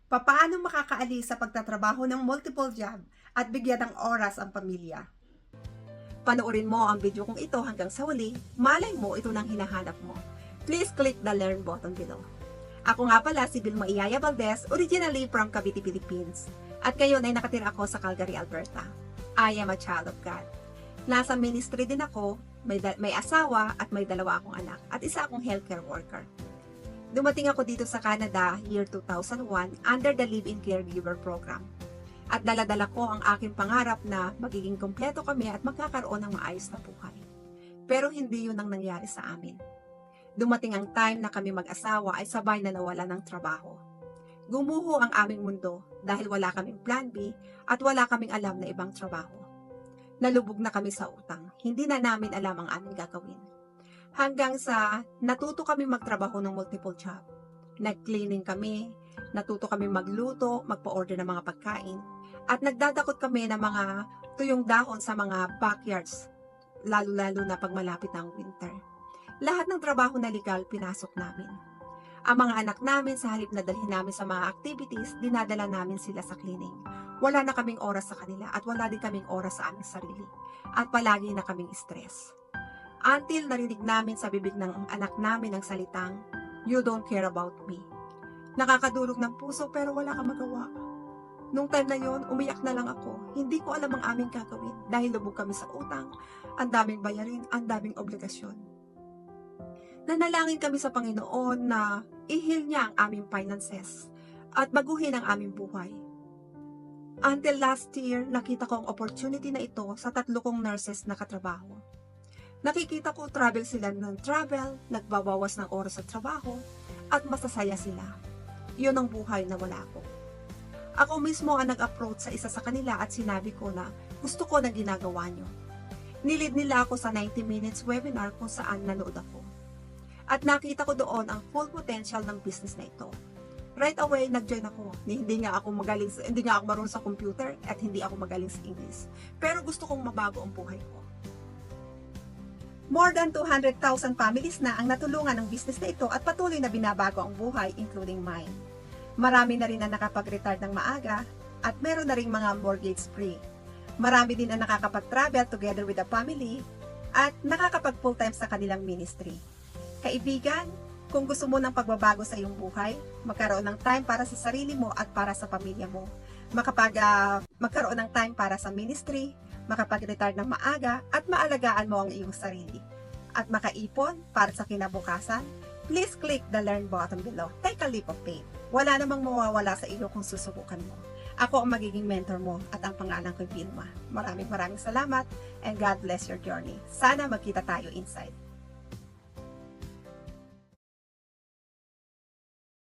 Papaano makakaalis sa pagtatrabaho ng multiple job at bigyan ng oras ang pamilya? Panoorin mo ang video kong ito hanggang sa huli, malay mo ito nang hinahanap mo. Please click the learn button below. Ako nga pala si Vilma Iyaya Valdez, originally from Cavite, Philippines. At ngayon ay nakatira ako sa Calgary, Alberta. I am a child of God. Nasa ministry din ako, may asawa at may dalawa akong anak at isa akong healthcare worker. Dumating ako dito sa Canada year 2001 under the Live-in Caregiver Program. At daladala ko ang aking pangarap na magiging kumpleto kami at magkakaroon ng maayos na buhay. Pero hindi yun ang nangyari sa amin. Dumating ang time na kami mag-asawa ay sabay na nawala ng trabaho. Gumuho ang aming mundo dahil wala kaming plan B at wala kaming alam na ibang trabaho. Nalubog na kami sa utang, hindi na namin alam ang aming gagawin. Hanggang sa natuto kami magtrabaho ng multiple job. Nag-cleaning kami, natuto kami magluto, magpa-order ng mga pagkain, at nagdadakot kami ng mga tuyong dahon sa mga backyards, lalo-lalo na pag malapit ang winter. Lahat ng trabaho na legal pinasok namin. Ang mga anak namin sa halip na dalhin namin sa mga activities, dinadala namin sila sa cleaning. Wala na kaming oras sa kanila at wala din kaming oras sa aming sarili. At palagi na kaming stress. Until narinig namin sa bibig ng anak namin ang salitang, "You don't care about me." Nakakadurog ng puso pero wala kang magawa. Nung time na yon, umiyak na lang ako. Hindi ko alam ang aming gagawin dahil lubog kami sa utang, ang daming bayarin, ang daming obligasyon. Nanalangin kami sa Panginoon na i-heal niya ang aming finances at baguhin ang aming buhay. Until last year, nakita ko ang opportunity na ito sa 3 kong nurses na katrabaho. Nakikita ko travel sila ng travel, nagbabawas ng oras sa trabaho, at masasaya sila. Yun ang buhay na wala ko. Ako mismo ang nag-approach sa isa sa kanila at sinabi ko na gusto ko na ginagawa nyo. Nilid nila ako sa 90 minutes webinar kung saan nanood ako. At nakita ko doon ang full potential ng business na ito. Right away, nag-join ako. Hindi nga ako marunong sa computer at hindi ako magaling sa English. Pero gusto kong mabago ang buhay ko. More than 200,000 families na ang natulungan ng business na ito at patuloy na binabago ang buhay, including mine. Marami na rin ang nakapag-retire ng maaga at meron na rin mga mortgage-free. Marami din ang nakakapag-travel together with the family at nakakapag-full-time sa kanilang ministry. Kaibigan, kung gusto mo ng pagbabago sa iyong buhay, magkaroon ng time para sa sarili mo at para sa pamilya mo. Magkaroon ng time para sa ministry, makapag-retire ng maaga at maalagaan mo ang iyong sarili. At makaipon para sa kinabukasan, please click the learn button below. Take a leap of faith. Wala namang mawawala sa iyo kung susubukan mo. Ako ang magiging mentor mo at ang pangalan ko Vilma. Maraming salamat and God bless your journey. Sana magkita tayo inside.